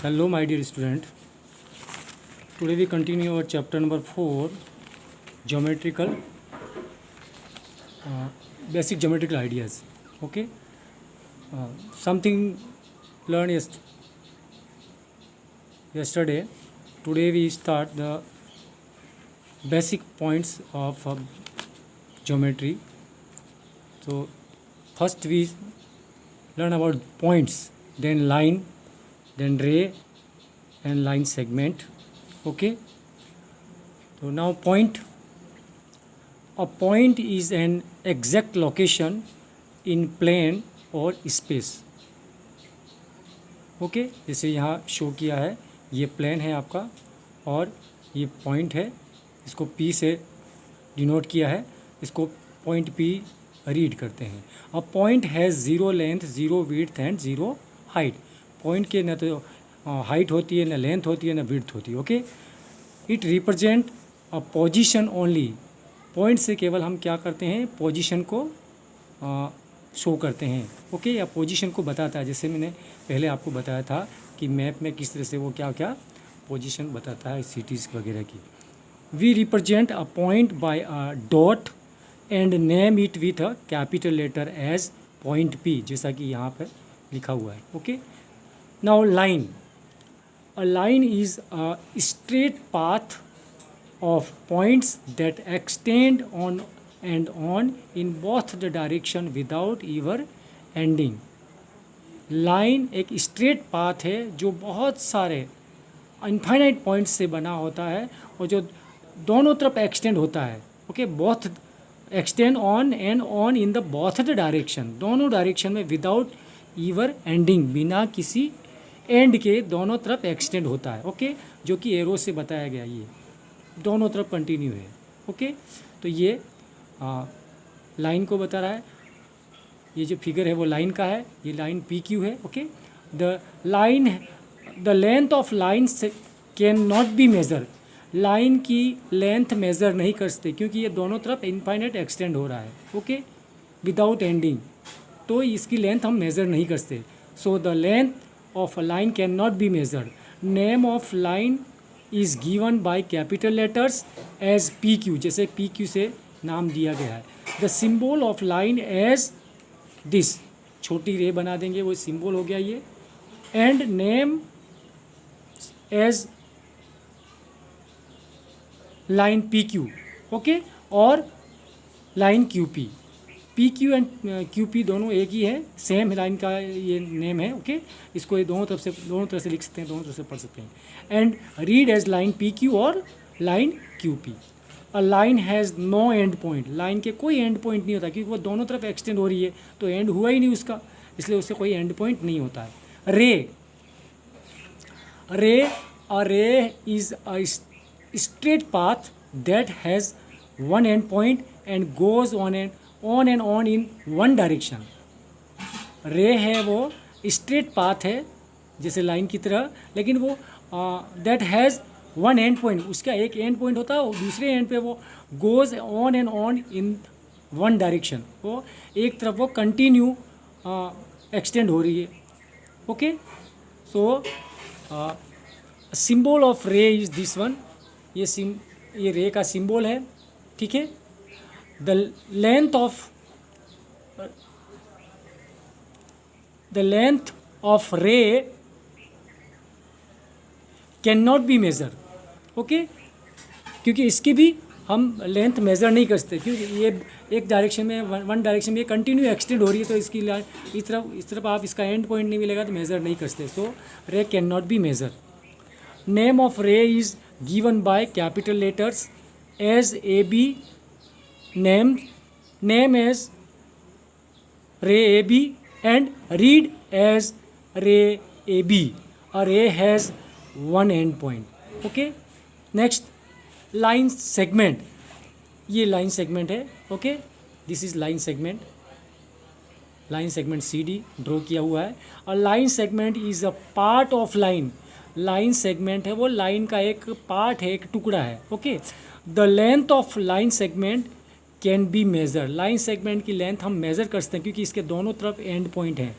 Hello, my dear student. Today we continue our chapter number 4, geometrical, basic geometrical ideas. Okay, something learned yesterday. Today we start the basic points of geometry. So first we learn about points, then line, then ray, and line segment. Okay, so now a point is an exact location in plane और space. Okay, जैसे यहाँ show किया है, ये plane है आपका और ये पॉइंट है, इसको P से डिनोट किया है, इसको पॉइंट P रीड करते हैं. A point has zero length, zero width and zero height. Point के न तो हाइट होती है, न लेंथ होती है, न विड्थ होती है. Okay, it represent a position only. Point से केवल हम क्या करते हैं, पोजीशन को शो करते हैं. ओके, या पोजीशन को बताता है. जैसे मैंने पहले आपको बताया था कि मैप में किस तरह से वो क्या क्या पोजीशन बताता है सिटीज़ वगैरह की. We represent a point by a dot and name it with a capital letter as point P, जैसा कि यहाँ पर लिखा हुआ है. Okay, now line. A line is a straight path of points that extend on and on in both the direction without ever ending. Line एक straight path है जो बहुत सारे इनफाइनाइट पॉइंट्स से बना होता है और जो दोनों तरफ एक्सटेंड होता है. Okay, both extend on and on in the both the direction, दोनों डायरेक्शन में विदाउट ईवर एंडिंग, बिना किसी एंड के दोनों तरफ एक्सटेंड होता है. ओके, जो कि एरो से बताया गया, ये दोनों तरफ कंटिन्यू है. ओके, तो ये लाइन को बता रहा है. ये जो फिगर है वो लाइन का है, ये लाइन PQ है. Okay, the length of line can not be measure. Line की लेंथ मेज़र नहीं कर सकते क्योंकि ये दोनों तरफ इनफाइनाइट एक्सटेंड हो रहा है. ओके, विदाउट एंडिंग, तो इसकी लेंथ हम मेज़र नहीं कर सकते. So the length of a line cannot be measured. Name of line is given by capital letters as PQ, जैसे PQ से नाम दिया गया है. The symbol of line as this, छोटी रे बना देंगे, वो सिंबल हो गया ये. And name as line PQ. Okay, और line QP. PQ and QP दोनों एक ही है, सेम लाइन का ये नेम है. ओके, इसको ये दोनों तरह से लिख सकते हैं, दोनों तरह से पढ़ सकते हैं. And read as line PQ और line QP. A line has no end point. Line के कोई एंड पॉइंट नहीं होता क्योंकि वो दोनों तरफ एक्सटेंड हो रही है, तो एंड हुआ ही नहीं उसका, इसलिए उससे कोई एंड पॉइंट नहीं होता है. रे is a straight path that has one and point and goes on and on in one direction. रे है वो स्ट्रेट पाथ है जैसे लाइन की तरह, लेकिन वो that has one and point, उसका एक एंड पॉइंट होता है और दूसरे एंड पे वो goes on and on in one direction, वो एक तरफ वो कंटिन्यू एक्सटेंड हो रही है. Okay, so symbol of ray is this one. ये रे का सिंबल है. ठीक है, the length of ray cannot be measured. Okay, क्योंकि इसकी भी हम लेंथ मेज़र नहीं कर सकते क्योंकि ये एक डायरेक्शन में वन डायरेक्शन में ये कंटिन्यू एक्सटेंड हो रही है, तो इसकी इस तरफ आप इसका एंड पॉइंट नहीं मिलेगा तो मेज़र नहीं कर सकते. So ray can not be measure. Name of ray is given by capital letters as AB. Name as ray AB and read as ray AB. A ray has one end point. Okay, next line segment. ये line segment है. Okay, this is line segment. line segment CD draw किया हुआ है. A line segment is a part of line. Line segment है वो line का एक part है, एक टुकड़ा है. Okay, the length of line segment can be measure. Line segment की लेंथ हम मेज़र कर सकते हैं क्योंकि इसके दोनों तरफ एंड पॉइंट हैं.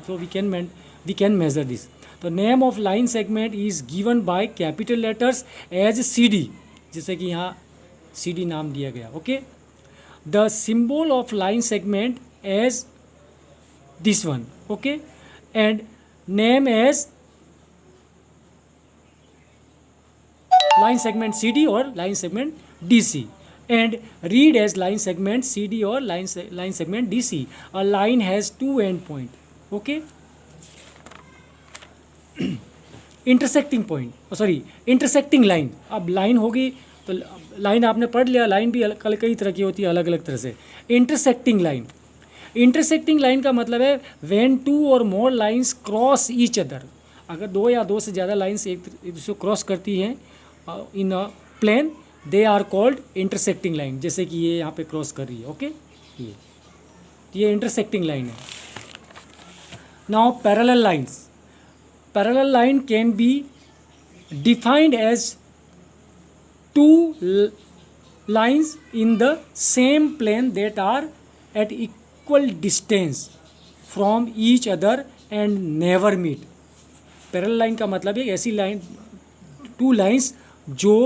So we can we can measure this. The name of line segment is given by capital letters as CD, जैसे कि यहाँ CD नाम दिया गया. Okay, the symbol of line segment as this one. Okay, and name as line segment CD or line segment DC, and read as line segment CD or line segment DC. A line has two end point. Okay, intersecting point, sorry intersecting line. अब line होगी तो line आपने पढ़ लिया, line भी कई तरह की होती है, अलग अलग तरह से. इंटरसेक्टिंग लाइन, इंटरसेक्टिंग लाइन का मतलब है व्हेन टू और मोर लाइंस क्रॉस ईच अदर. अगर दो या दो से ज़्यादा लाइंस एक दूसरे को क्रॉस करती हैं in a plane, they are called intersecting line. जैसे कि ये यहाँ पे क्रॉस कर रही है. ओके, ये इंटरसेक्टिंग लाइन है. Now parallel lines. Parallel line can be defined as two lines in the same plane that are at equal distance from each other and never meet. Parallel line का मतलब है ऐसी line, two lines जो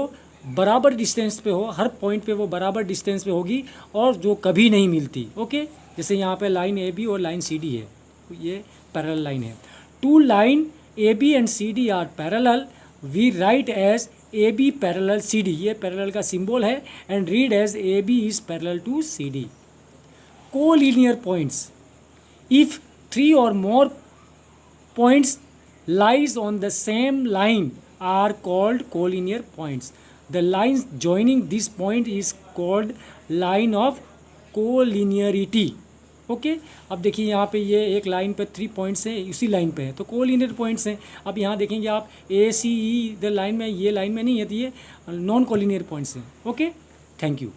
बराबर distance पे हो, हर point पे वो बराबर डिस्टेंस पे होगी और जो कभी नहीं मिलती. ओके, जैसे यहाँ पे लाइन ए बी और लाइन सी डी है, ये पैरेलल लाइन है. Two line AB and CD are parallel. We write as AB parallel CD. ये parallel का symbol है, and read as AB is parallel to CD. Co-linear points. If three or more points lies on the same line are called collinear points. The lines joining this point is called line of collinearity. Okay, अब देखिए यहाँ पे ये एक line पे 3 points हैं, उसी line पे है तो कोलिनियर पॉइंट्स हैं. अब यहाँ देखेंगे आप ए सी ई इधर लाइन में, ये लाइन में नहीं है, तो ये नॉन कोलिनियर पॉइंट्स हैं. Okay, thank you.